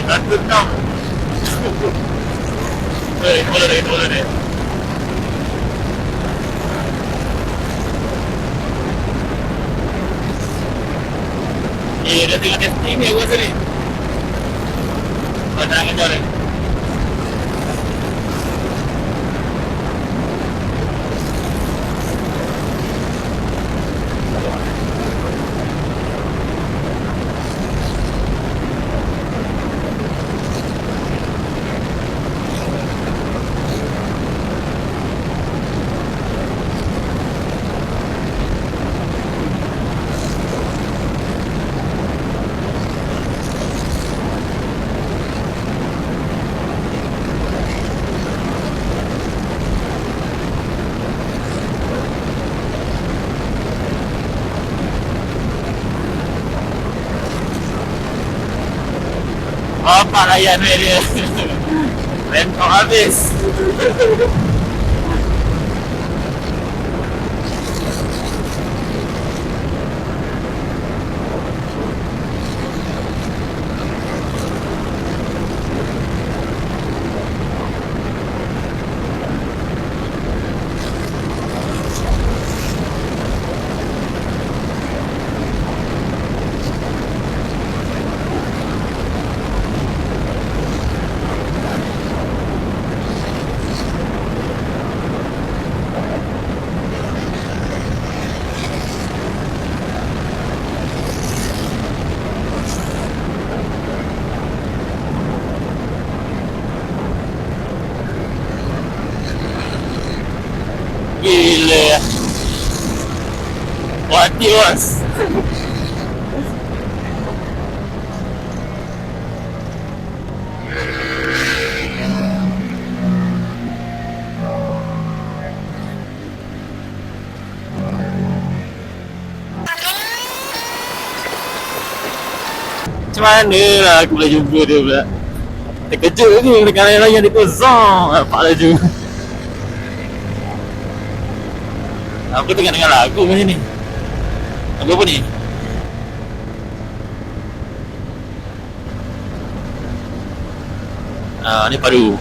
106. Boleh deh. Dia tengah testing ni aku rasa ni. Nak kejar ni. Bapak layan dia. Rentok habis. Gila. Mati bos. Macam mana lah aku boleh jumpa dia pula. Terkejut tu dekat layan dia pun zong. Nampak laju. Aku tengah dengar lagu macam ni. Lagu apa ni? Ni padu.